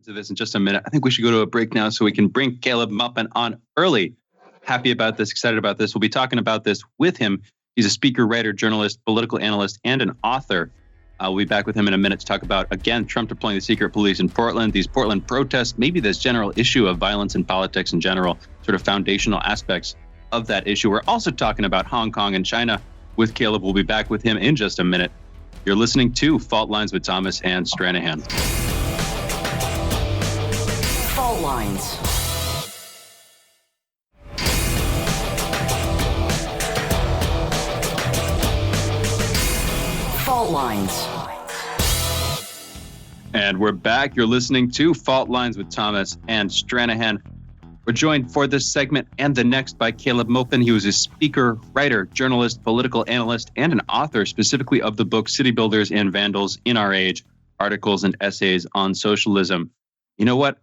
To this in just a minute. I think we should go to a break now so we can bring Caleb Maupin on early. Happy about this, excited about this. We'll be talking about this with him. He's a speaker, writer, journalist, political analyst, and an author. We'll be back with him in a minute to talk about, again, Trump deploying the secret police in Portland, these Portland protests, maybe this general issue of violence in politics in general, sort of foundational aspects of that issue. We're also talking about Hong Kong and China with Caleb. We'll be back with him in just a minute. You're listening to Fault Lines with Thomas and Stranahan. Fault Lines. Fault Lines. And we're back. You're listening to Fault Lines with Thomas and Stranahan. We're joined for this segment and the next by Caleb Maupin. He was a speaker, writer, journalist, political analyst, and an author specifically of the book City Builders and Vandals in Our Age, Articles and Essays on Socialism. You know what?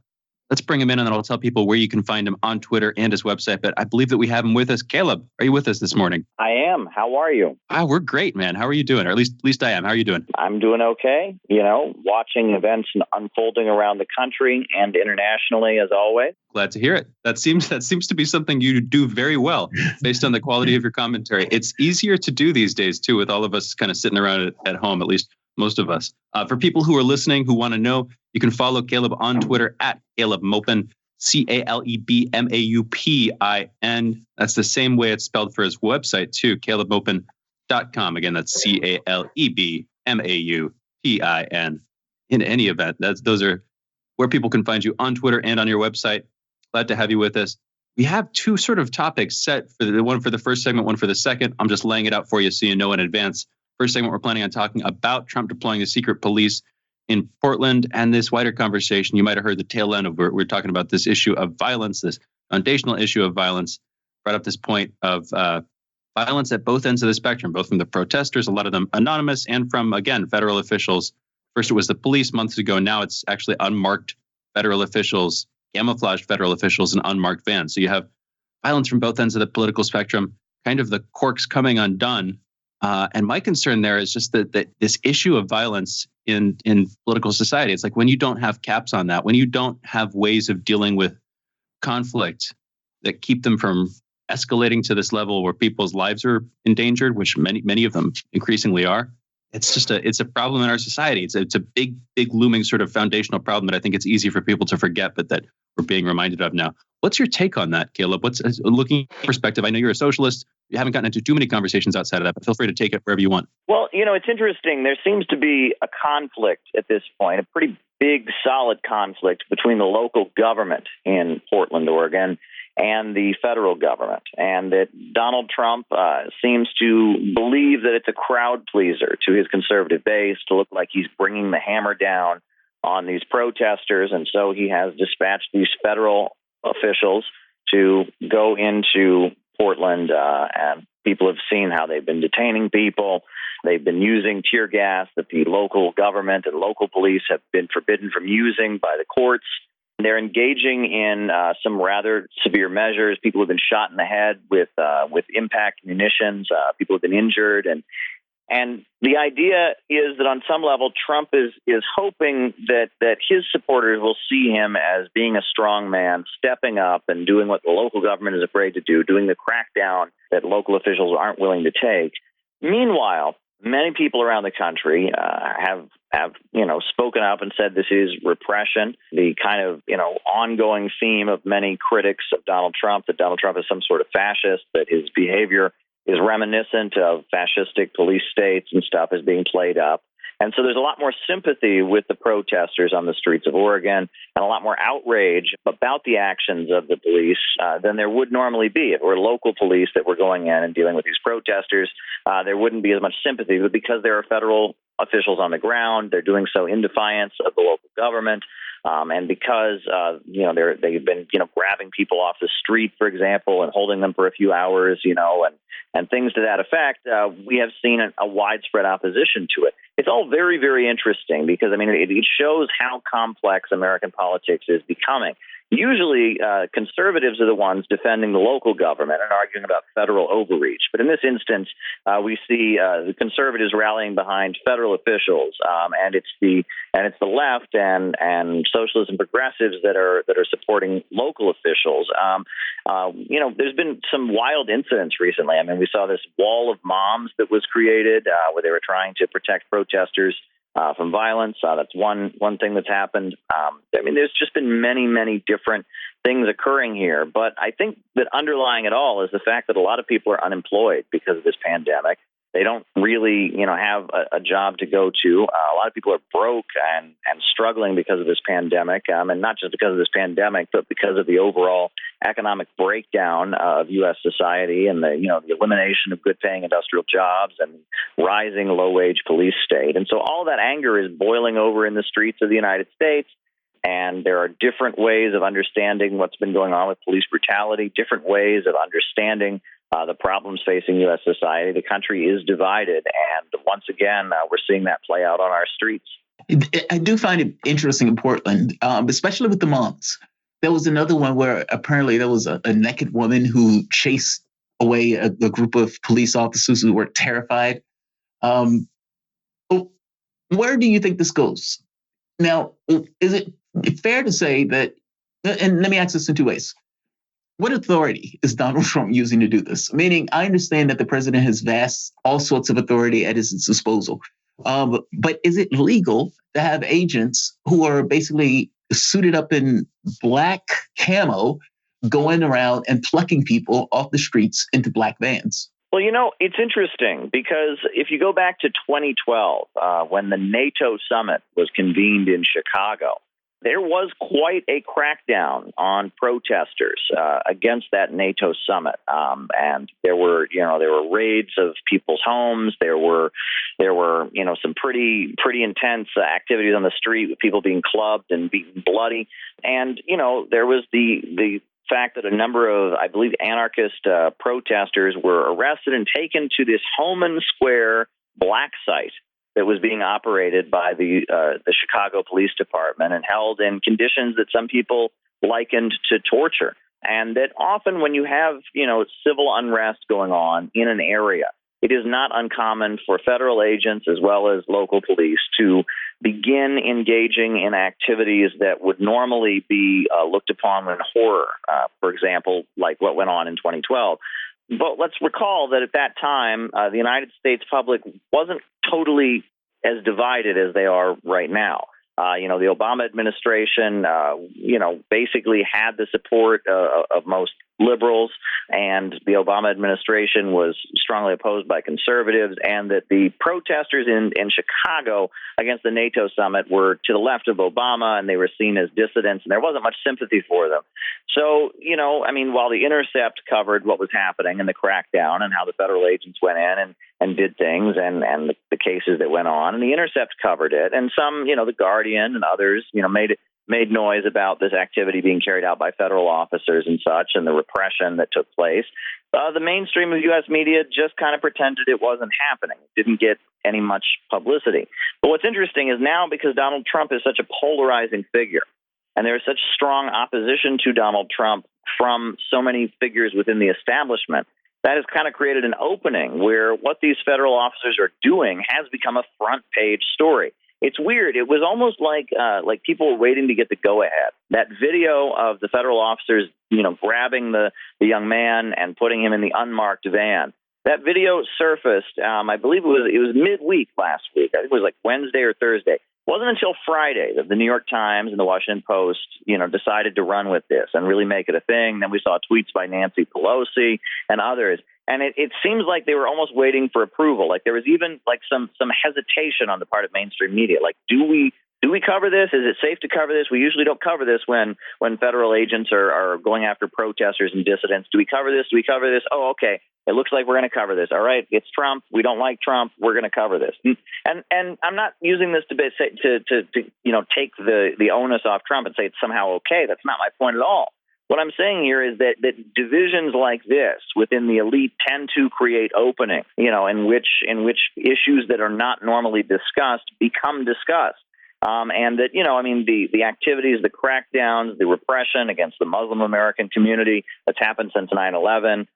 Let's bring him in and then I'll tell people where you can find him on Twitter and his website. But I believe that we have him with us. Caleb, are you with us this morning? I am. How are you? We're great, man. How are you doing? Or at least I am. How are you doing? I'm doing okay. Watching events unfolding around the country and internationally as always. Glad to hear it. That seems to be something you do very well based on the quality of your commentary. It's easier to do these days, too, with all of us kind of sitting around at home, at least most of us. For people who are listening who want to know, you can follow Caleb on Twitter at Caleb Maupin, CALEBMAUPIN. That's the same way it's spelled for his website, too, calebmaupin.com. Again, that's CALEBMAUPIN. In any event, those are where people can find you on Twitter and on your website. Glad to have you with us. We have two sort of topics set for one for the first segment, one for the second. I'm just laying it out for you so you know in advance. First segment, we're planning on talking about Trump deploying the secret police in Portland and this wider conversation. You might have heard the tail end of where we're talking about this issue of violence, this foundational issue of violence, brought up this point of violence at both ends of the spectrum, both from the protesters, a lot of them anonymous, and from, again, federal officials. First, it was the police months ago. Now it's actually unmarked federal officials, camouflaged federal officials in unmarked vans. So you have violence from both ends of the political spectrum, kind of the corks coming undone. And my concern there is just that this issue of violence in political society, it's like when you don't have caps on that, when you don't have ways of dealing with conflict that keep them from escalating to this level where people's lives are endangered, which many of them increasingly are. It's a problem in our society. It's a big looming sort of foundational problem that I think it's easy for people to forget, but that we're being reminded of now. What's your take on that, Caleb? What's looking perspective? I know you're a socialist. You haven't gotten into too many conversations outside of that, but feel free to take it wherever you want. Well, it's interesting. There seems to be a conflict at this point, a pretty big, solid conflict between the local government in Portland, Oregon, and the federal government. And that Donald Trump seems to believe that it's a crowd pleaser to his conservative base to look like he's bringing the hammer down on these protesters. And so he has dispatched these federal officials to go into Portland, and people have seen how they've been detaining people. They've been using tear gas that the local government and local police have been forbidden from using by the courts. They're engaging in some rather severe measures. People have been shot in the head with impact munitions. People have been injured, and the idea is that on some level, Trump is hoping that his supporters will see him as being a strong man, stepping up and doing what the local government is afraid to do, doing the crackdown that local officials aren't willing to take. Meanwhile, many people around the country have spoken up and said this is repression, the kind of ongoing theme of many critics of Donald Trump, that Donald Trump is some sort of fascist, that his behavior is reminiscent of fascistic police states and stuff is being played up. And so there's a lot more sympathy with the protesters on the streets of Oregon and a lot more outrage about the actions of the police than there would normally be. If it were local police that were going in and dealing with these protesters, there wouldn't be as much sympathy. But because there are federal officials on the ground, they're doing so in defiance of the local government. And because, they've been, grabbing people off the street, for example, and holding them for a few hours, and things to that effect, we have seen a widespread opposition to it. It's all very, very interesting because, it shows how complex American politics is becoming. usually conservatives are the ones defending the local government and arguing about federal overreach. But in this instance, we see the conservatives rallying behind federal officials, and it's the left and socialists and progressives that are supporting local officials. There's been some wild incidents recently. I mean, we saw this wall of moms that was created where they were trying to protect protesters from violence. That's one thing that's happened. There's just been many different things occurring here. But I think that underlying it all is the fact that a lot of people are unemployed because of this pandemic. They don't really, have a job to go to. A lot of people are broke and struggling because of this pandemic, and not just because of this pandemic, but because of the overall economic breakdown of U.S. society and the elimination of good-paying industrial jobs and rising low-wage police state. And so all that anger is boiling over in the streets of the United States. And there are different ways of understanding what's been going on with police brutality, different ways of understanding the problems facing U.S. society. The country is divided. And once again, we're seeing that play out on our streets. I do find it interesting in Portland, especially with the moms. There was another one where apparently there was a naked woman who chased away a group of police officers who were terrified. Where do you think this goes? Now, is it fair to say that, and let me ask this in two ways. What authority is Donald Trump using to do this? Meaning, I understand that the president has all sorts of authority at his disposal. But is it legal to have agents who are basically suited up in black camo going around and plucking people off the streets into black vans? Well, it's interesting because if you go back to 2012, when the NATO summit was convened in Chicago, there was quite a crackdown on protesters against that NATO summit, and there were raids of people's homes. There were some pretty intense activities on the street with people being clubbed and beaten bloody, and there was the fact that a number of, I believe, anarchist protesters were arrested and taken to this Homan Square black site that was being operated by the Chicago Police Department and held in conditions that some people likened to torture. And that often when you have, civil unrest going on in an area, it is not uncommon for federal agents as well as local police to begin engaging in activities that would normally be looked upon with horror, for example, like what went on in 2012. But let's recall that at that time, the United States public wasn't totally as divided as they are right now. The Obama administration, basically had the support of most liberals, and the Obama administration was strongly opposed by conservatives, and that the protesters in Chicago against the NATO summit were to the left of Obama, and they were seen as dissidents, and there wasn't much sympathy for them. So, while The Intercept covered what was happening and the crackdown and how the federal agents went in and did things and the cases that went on, and The Intercept covered it, and some, The Guardian and others, made noise about this activity being carried out by federal officers and such, and the repression that took place. The mainstream of U.S. media just kind of pretended it wasn't happening. It didn't get any much publicity. But what's interesting is now, because Donald Trump is such a polarizing figure, and there is such strong opposition to Donald Trump from so many figures within the establishment, that has kind of created an opening where what these federal officers are doing has become a front page story. It's weird. It was almost like people were waiting to get the go-ahead. That video of the federal officers, grabbing the young man and putting him in the unmarked van, that video surfaced, I believe it was midweek last week. I think it was like Wednesday or Thursday. It wasn't until Friday that the New York Times and the Washington Post, decided to run with this and really make it a thing. Then we saw tweets by Nancy Pelosi and others. And it seems like they were almost waiting for approval. Like there was even like some hesitation on the part of mainstream media. Like, do we cover this? Is it safe to cover this? We usually don't cover this when federal agents are going after protesters and dissidents. Do we cover this? Do we cover this? Oh, okay. It looks like we're going to cover this. All right. It's Trump. We don't like Trump. We're going to cover this. And I'm not using this to take the onus off Trump and say it's somehow okay. That's not my point at all. What I'm saying here is that divisions like this within the elite tend to create opening, in which issues that are not normally discussed become discussed. And that, the activities, the crackdowns, the repression against the Muslim American community that's happened since 9/11,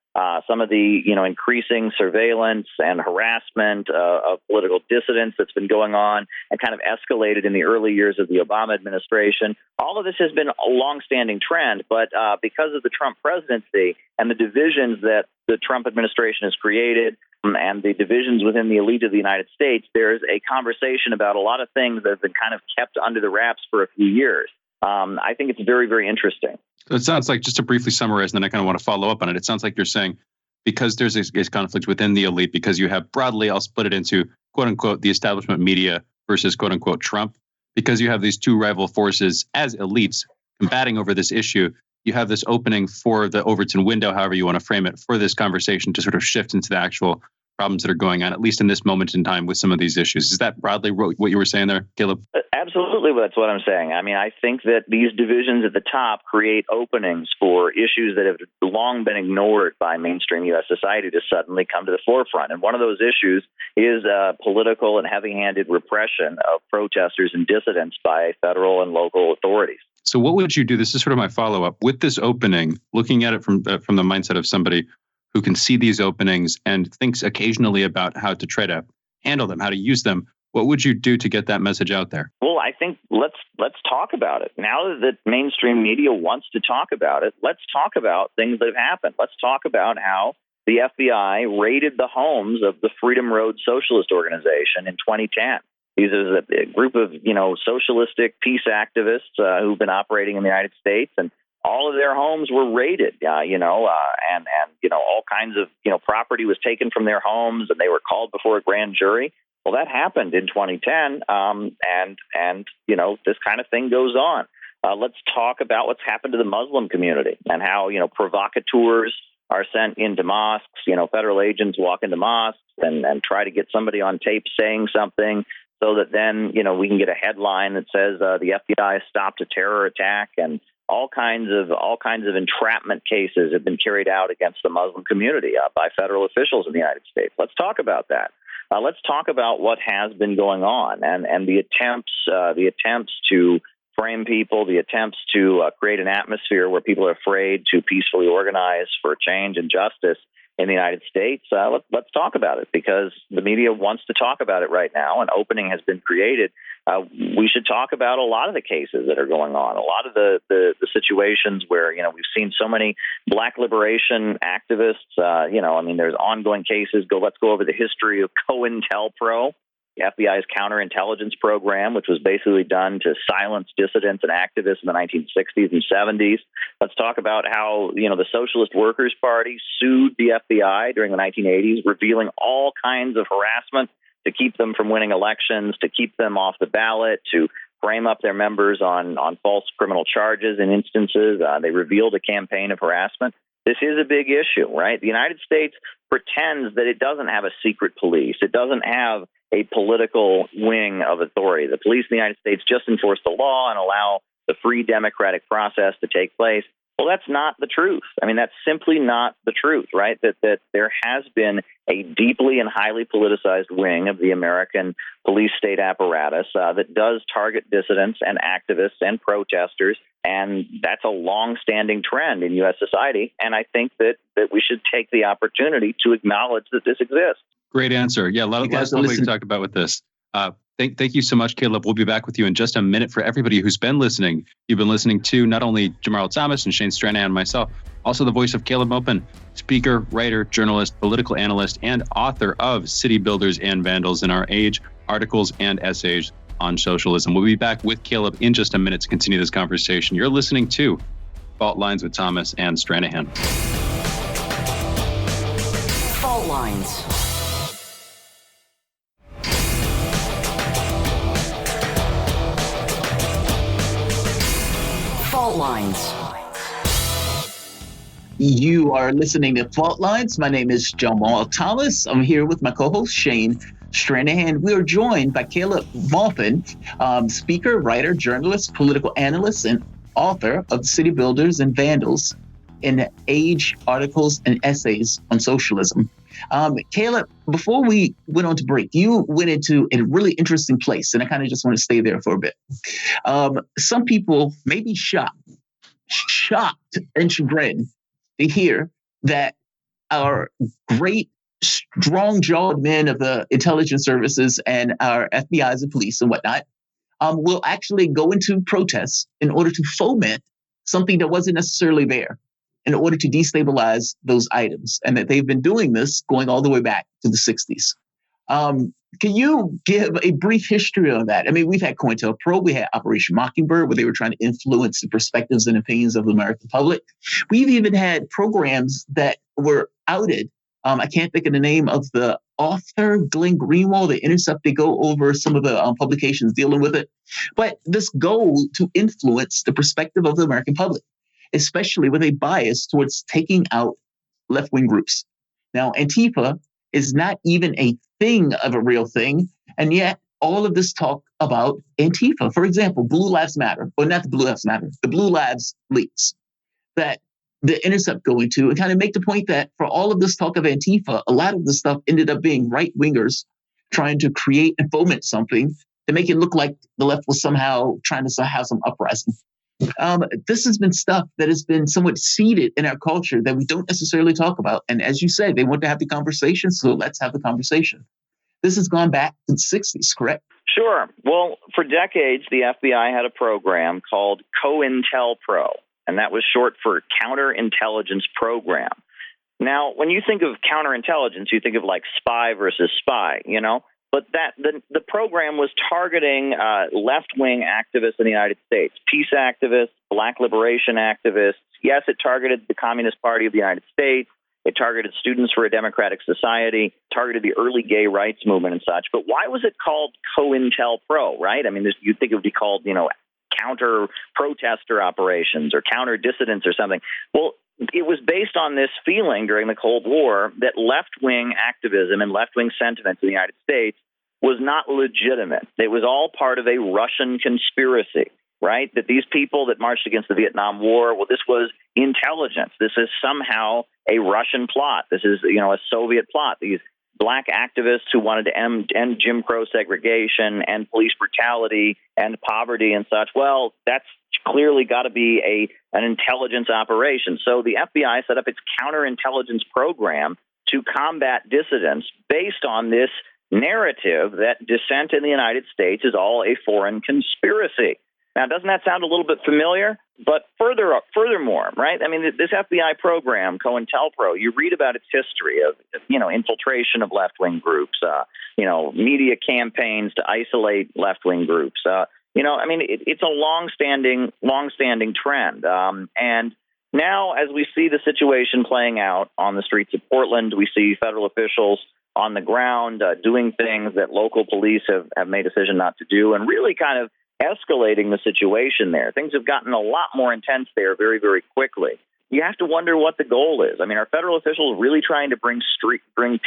some of the, increasing surveillance and harassment of political dissidents that's been going on and kind of escalated in the early years of the Obama administration. All of this has been a longstanding trend, but because of the Trump presidency and the divisions that the Trump administration has created and the divisions within the elite of the United States, there's a conversation about a lot of things that have been kind of kept under the wraps for a few years. I think it's very, very interesting. So it sounds like, just to briefly summarize, and then I kind of want to follow up on it. It sounds like you're saying because there's a conflict within the elite, because you have broadly, I'll split it into quote unquote the establishment media versus quote unquote Trump, because you have these two rival forces as elites combating over this issue. You have this opening for the Overton window, however you want to frame it, for this conversation to sort of shift into the actual problems that are going on, at least in this moment in time with some of these issues. Is that broadly what you were saying there, Caleb? Absolutely, that's what I'm saying. I mean, I think that these divisions at the top create openings for issues that have long been ignored by mainstream U.S. society to suddenly come to the forefront. And one of those issues is political and heavy-handed repression of protesters and dissidents by federal and local authorities. So what would you do? This is sort of my follow-up. With this opening, looking at it from the mindset of somebody who can see these openings and thinks occasionally about how to try to handle them, how to use them, what would you do to get that message out there? Well, I think let's talk about it. Now that mainstream media wants to talk about it, let's talk about things that have happened. Let's talk about how the FBI raided the homes of the Freedom Road Socialist Organization in 2010. These are a group of, socialistic peace activists who've been operating in the United States, and all of their homes were raided, and all kinds of, property was taken from their homes, and they were called before a grand jury. Well, that happened in 2010, and this kind of thing goes on. Let's talk about what's happened to the Muslim community and how, provocateurs are sent into mosques. Federal agents walk into mosques and try to get somebody on tape saying something so that then, we can get a headline that says the FBI stopped a terror attack, and all kinds of entrapment cases have been carried out against the Muslim community by federal officials in the United States. Let's talk about that. Let's talk about what has been going on and the attempts to frame people, the attempts to create an atmosphere where people are afraid to peacefully organize for change and justice in the United States. Let's talk about it, because the media wants to talk about it right now. An opening has been created. We should talk about a lot of the cases that are going on, a lot of the situations where, we've seen so many Black liberation activists. There's ongoing cases. Let's go over the history of COINTELPRO, the FBI's counterintelligence program, which was basically done to silence dissidents and activists in the 1960s and 70s. Let's talk about how, the Socialist Workers' Party sued the FBI during the 1980s, revealing all kinds of harassment to keep them from winning elections, to keep them off the ballot, to frame up their members on false criminal charges in instances. They revealed a campaign of harassment. This is a big issue, right? The United States pretends that it doesn't have a secret police. It doesn't have a political wing of authority. The police in the United States just enforce the law and allow the free democratic process to take place. Well, that's not the truth. That's simply not the truth, right? That there has been a deeply and highly politicized wing of the American police state apparatus that does target dissidents and activists and protesters, and that's a long-standing trend in U.S. society. And I think that we should take the opportunity to acknowledge that this exists. Great answer. Yeah, a lot of stuff we can talk about with this. Thank you so much, Caleb. We'll be back with you in just a minute. For everybody who's been listening, you've been listening to not only Jamarl Thomas and Shane Stranahan and myself, also the voice of Caleb Maupin, speaker, writer, journalist, political analyst, and author of City Builders and Vandals in Our Age, articles and essays on socialism. We'll be back with Caleb in just a minute to continue this conversation. You're listening to Fault Lines with Thomas and Stranahan. Fault Lines. Fault Lines. You are listening to Fault Lines. My name is Jamarl Thomas. I'm here with my co-host Shane Stranahan. We are joined by Caleb Maupin, speaker, writer, journalist, political analyst, and author of City Builders and Vandals in Age, articles, and essays on socialism. Caleb, before we went on to break, you went into a really interesting place, and I kind of just want to stay there for a bit. Some people may be shocked and chagrined to hear that our great, strong-jawed men of the intelligence services and our FBI's and police and whatnot will actually go into protests in order to foment something that wasn't necessarily there, in order to destabilize those items, and that they've been doing this going all the way back to the 60s. Can you give a brief history on that? I mean, we've had COINTELPRO, we had Operation Mockingbird, where they were trying to influence the perspectives and opinions of the American public. We've even had programs that were outed. I can't think of the name of the author, Glenn Greenwald, The Intercept. They go over some of the publications dealing with it. But this goal to influence the perspective of the American public, especially with a bias towards taking out left-wing groups. Now, Antifa is not even a thing of a real thing, and yet all of this talk about Antifa, for example, Blue Lives Matter, or not the Blue Lives Matter, the Blue Lives leaks that the Intercept go into, and kind of make the point that for all of this talk of Antifa, a lot of the stuff ended up being right-wingers trying to create and foment something to make it look like the left was somehow trying to have some uprising. This has been stuff that has been somewhat seeded in our culture that we don't necessarily talk about. And as you said, they want to have the conversation, so let's have the conversation. This has gone back to the 60s, correct? Sure. Well, for decades, the FBI had a program called COINTELPRO, and that was short for Counterintelligence Program. Now, when you think of counterintelligence, you think of like spy versus spy, you know? But the program was targeting left-wing activists in the United States, peace activists, black liberation activists. Yes, it targeted the Communist Party of the United States. It targeted Students for a Democratic Society, targeted the early gay rights movement and such. But why was it called COINTELPRO, right? I mean, you'd think it would be called, counter-protester operations or counter-dissidents or something. Well, it was based on this feeling during the Cold War that left-wing activism and left-wing sentiments in the United States was not legitimate. It was all part of a Russian conspiracy, right? That these people that marched against the Vietnam War, well, this was intelligence. This is somehow a Russian plot. This is, a Soviet plot. These black activists who wanted to end Jim Crow segregation and police brutality and poverty and such. Well, that's clearly got to be an intelligence operation. So the FBI set up its counterintelligence program to combat dissidents based on this narrative that dissent in the United States is all a foreign conspiracy. Now, doesn't that sound a little bit familiar? But furthermore, right? I mean, this FBI program, COINTELPRO, you read about its history of, infiltration of left-wing groups, media campaigns to isolate left-wing groups. It's a long-standing trend. And now, as we see the situation playing out on the streets of Portland, we see federal officials on the ground doing things that local police have made a decision not to do, and really kind of escalating the situation there. Things have gotten a lot more intense there very, very quickly. You have to wonder what the goal is. I mean, are federal officials really trying to bring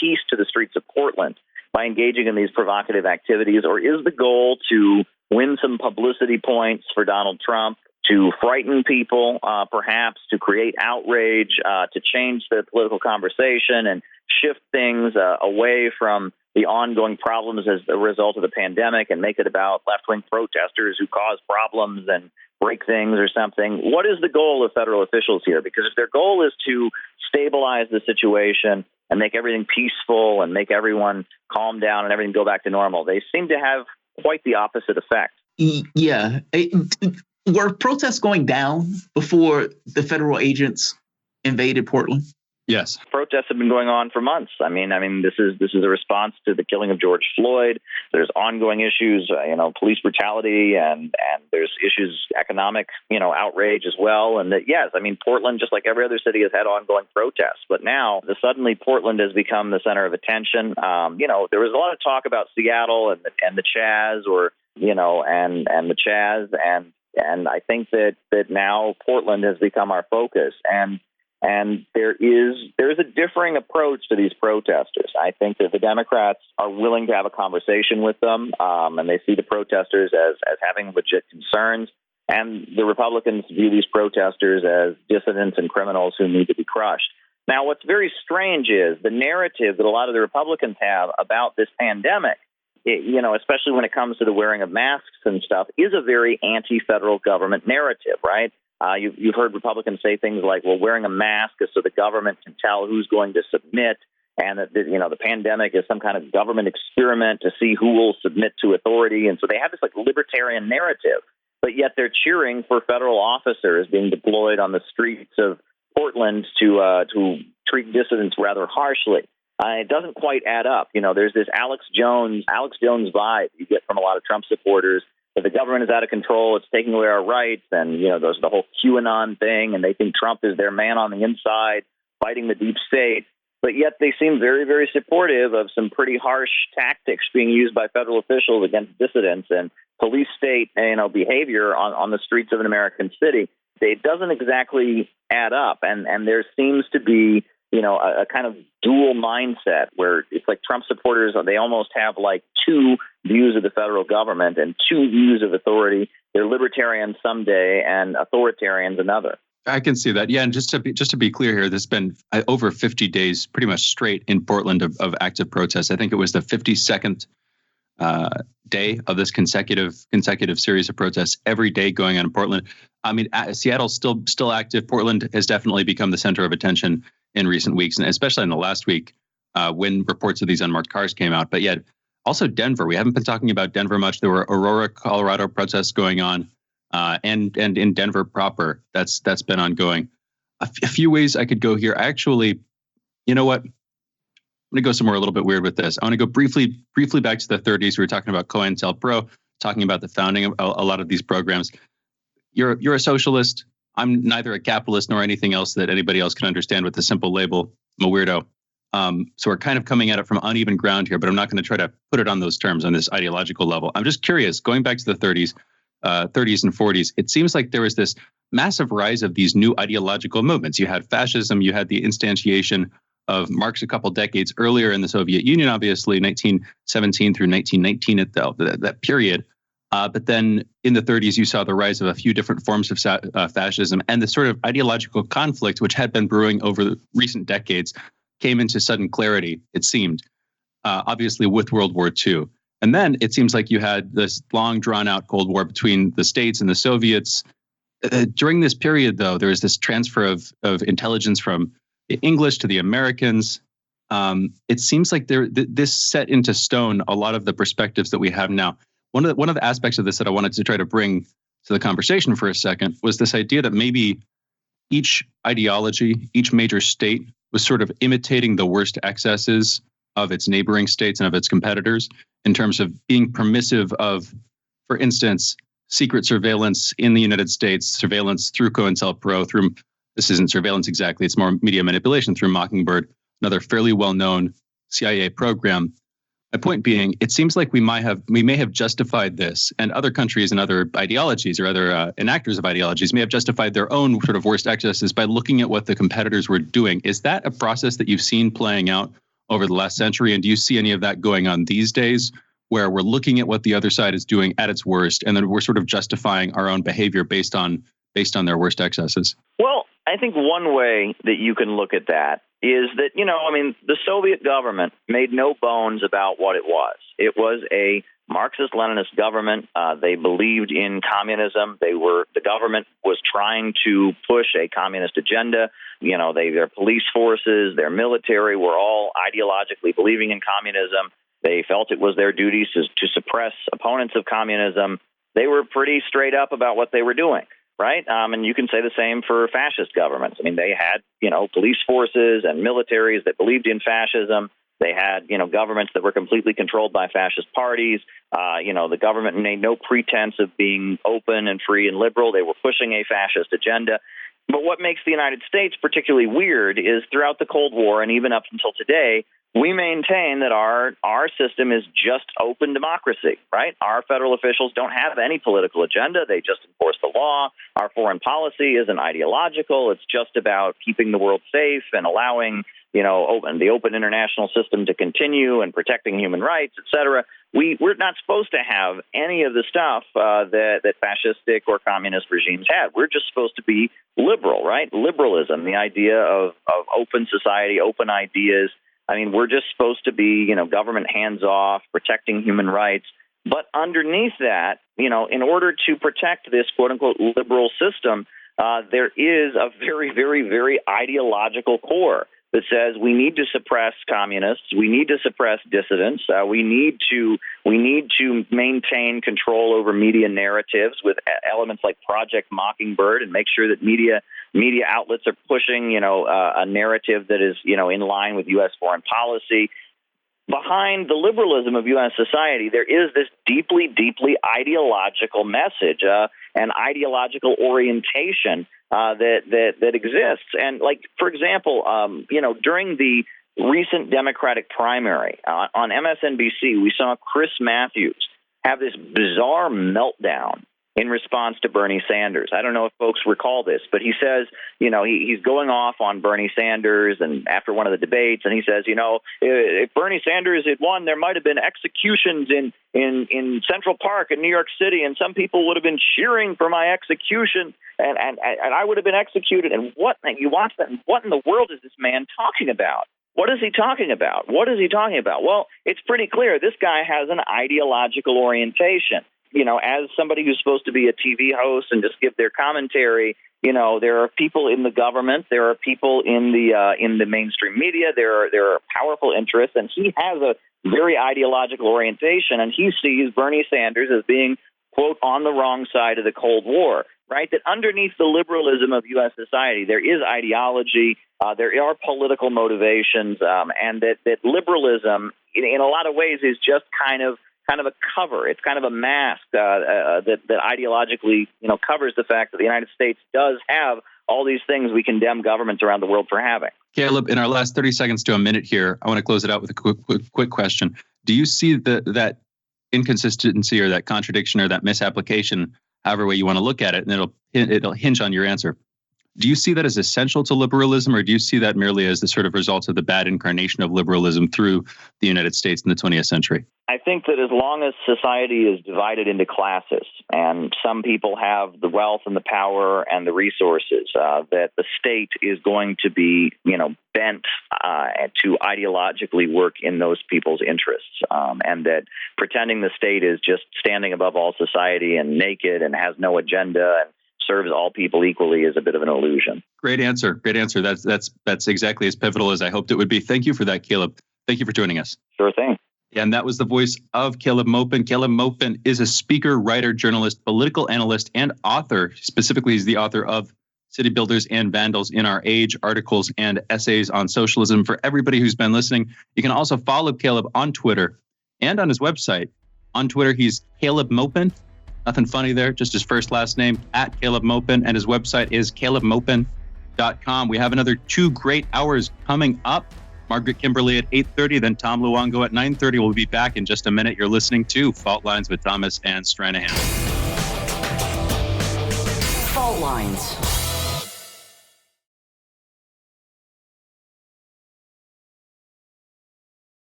peace to the streets of Portland by engaging in these provocative activities, or is the goal to win some publicity points for Donald Trump, to frighten people, perhaps to create outrage, to change the political conversation and shift things away from the ongoing problems as a result of the pandemic and make it about left-wing protesters who cause problems and break things or something? What is the goal of federal officials here? Because if their goal is to stabilize the situation and make everything peaceful and make everyone calm down and everything go back to normal, they seem to have quite the opposite effect. Yeah. Were protests going down before the federal agents invaded Portland? Yes. Protests have been going on for months. I mean, this is a response to the killing of George Floyd. There's ongoing issues, police brutality, and there's issues, economic, outrage as well. And yes, Portland, just like every other city, has had ongoing protests. But now, suddenly, Portland has become the center of attention. There was a lot of talk about Seattle and the Chaz, and the Chaz, and I think that now Portland has become our focus. And there is a differing approach to these protesters. I think that the Democrats are willing to have a conversation with them, and they see the protesters as having legit concerns. And the Republicans view these protesters as dissidents and criminals who need to be crushed. Now, what's very strange is the narrative that a lot of the Republicans have about this pandemic, especially when it comes to the wearing of masks and stuff, is a very anti-federal government narrative, right? You've heard Republicans say things like, well, wearing a mask is so the government can tell who's going to submit, and that the pandemic is some kind of government experiment to see who will submit to authority. And so they have this like libertarian narrative, but yet they're cheering for federal officers being deployed on the streets of Portland to treat dissidents rather harshly. It doesn't quite add up. There's this Alex Jones vibe you get from a lot of Trump supporters that the government is out of control, it's taking away our rights, and there's the whole QAnon thing, and they think Trump is their man on the inside fighting the deep state. But yet they seem very, very supportive of some pretty harsh tactics being used by federal officials against dissidents and police state behavior on the streets of an American city. It doesn't exactly add up, and there seems to be a kind of dual mindset where it's like Trump supporters, they almost have like two views of the federal government and two views of authority. They're libertarians someday and authoritarians another. I can see that. Yeah, and just to be clear here, there's been over 50 days pretty much straight in Portland of active protests. I think it was the 52nd day of this consecutive series of protests every day going on in Portland. I mean, Seattle's still active. Portland has definitely become the center of attention in recent weeks, and especially in the last week when reports of these unmarked cars came out. But yet, also Denver. We haven't been talking about Denver much. There were Aurora, Colorado protests going on, and in Denver proper, that's been ongoing. A few ways I could go here. Actually, you know what? I'm going to go somewhere a little bit weird with this. I want to go briefly back to the 30s. We were talking about COINTELPRO, talking about the founding of a lot of these programs. You're a socialist. I'm neither a capitalist nor anything else that anybody else can understand with the simple label. I'm a weirdo. So we're kind of coming at it from uneven ground here, but I'm not going to try to put it on those terms on this ideological level. I'm just curious, going back to the 30s and 40s, it seems like there was this massive rise of these new ideological movements. You had fascism, you had the instantiation of Marx a couple decades earlier in the Soviet Union, obviously 1917 through 1919 at that period. But then in the 30s, you saw the rise of a few different forms of fascism, and the sort of ideological conflict, which had been brewing over the recent decades, came into sudden clarity, it seemed, obviously with World War II. And then it seems like you had this long drawn-out Cold War between the states and the Soviets. During this period, though, there was this transfer of intelligence from the English to the Americans. It seems like this set into stone a lot of the perspectives that we have now. One of the aspects of this that I wanted to try to bring to the conversation for a second was this idea that maybe each ideology, each major state was sort of imitating the worst excesses of its neighboring states and of its competitors in terms of being permissive of, for instance, secret surveillance in the United States, surveillance through COINTELPRO, this isn't surveillance exactly, it's more media manipulation through Mockingbird, another fairly well-known CIA program. My point being, it seems like we may have justified this, and other countries and other ideologies or other enactors of ideologies may have justified their own sort of worst excesses by looking at what the competitors were doing. Is that a process that you've seen playing out over the last century, and do you see any of that going on these days, where we're looking at what the other side is doing at its worst, and then we're sort of justifying our own behavior based on their worst excesses? Well, I think one way that you can look at that is that, the Soviet government made no bones about what it was. It was a Marxist-Leninist government. They believed in communism. The government was trying to push a communist agenda. Their police forces, their military were all ideologically believing in communism. They felt it was their duty to suppress opponents of communism. They were pretty straight up about what they were doing. Right. And you can say the same for fascist governments. I mean, they had, police forces and militaries that believed in fascism. They had, governments that were completely controlled by fascist parties. The government made no pretense of being open and free and liberal. They were pushing a fascist agenda. But what makes the United States particularly weird is throughout the Cold War and even up until today, we maintain that our system is just open democracy, right? Our federal officials don't have any political agenda. They just enforce the law. Our foreign policy isn't ideological. It's just about keeping the world safe and allowing, the open international system to continue and protecting human rights, et cetera. We're not supposed to have any of the stuff that fascistic or communist regimes had. We're just supposed to be liberal, right? Liberalism, the idea of open society, open ideas. I mean, we're just supposed to be, government hands off, protecting human rights. But underneath that, in order to protect this quote unquote liberal system, there is a very, very, very ideological core that says we need to suppress communists, we need to suppress dissidents, we need to maintain control over media narratives with elements like Project Mockingbird, and make sure that media outlets are pushing a narrative that is in line with U.S. foreign policy. Behind the liberalism of U.S. society, there is this deeply, deeply ideological message, an ideological orientation that exists. And, for example, during the recent Democratic primary on MSNBC, we saw Chris Matthews have this bizarre meltdown in response to Bernie Sanders. I don't know if folks recall this, but he says, he's going off on Bernie Sanders and after one of the debates, and he says, if Bernie Sanders had won, there might have been executions in Central Park in New York City, and some people would have been cheering for my execution, and I would have been executed. And you watch that, and what in the world is this man talking about? What is he talking about? What is he talking about? Well, it's pretty clear. This guy has an ideological orientation. As somebody who's supposed to be a TV host and just give their commentary, there are people in the government, there are people in the mainstream media, there are powerful interests, and he has a very ideological orientation, and he sees Bernie Sanders as being, quote, on the wrong side of the Cold War, right? That underneath the liberalism of U.S. society, there is ideology, there are political motivations, and that liberalism, in a lot of ways, is just kind of a cover. It's kind of a mask that ideologically, covers the fact that the United States does have all these things we condemn governments around the world for having. Caleb, in our last 30 seconds to a minute here, I want to close it out with a quick question. Do you see that inconsistency or that contradiction or that misapplication, however way you want to look at it, and it'll hinge on your answer? Do you see that as essential to liberalism, or do you see that merely as the sort of result of the bad incarnation of liberalism through the United States in the 20th century? I think that as long as society is divided into classes, and some people have the wealth and the power and the resources, that the state is going to be, bent to ideologically work in those people's interests, and that pretending the state is just standing above all society and naked and has no agenda and serves all people equally is a bit of an illusion. Great answer. That's exactly as pivotal as I hoped it would be. Thank you for that, Caleb. Thank you for joining us. Sure thing. And that was the voice of Caleb Maupin. Caleb Maupin is a speaker, writer, journalist, political analyst, and author. Specifically, he's the author of City Builders and Vandals in Our Age, articles and essays on socialism. For everybody who's been listening, you can also follow Caleb on Twitter and on his website. On Twitter, he's Caleb Maupin. Nothing funny there, just his first last name, at Caleb Maupin, and his website is calebmaupin.com. We have another 2 great hours coming up. Margaret Kimberly at 8:30, then Tom Luongo at 9:30. We'll be back in just a minute. You're listening to Fault Lines with Thomas and Stranahan. Fault Lines.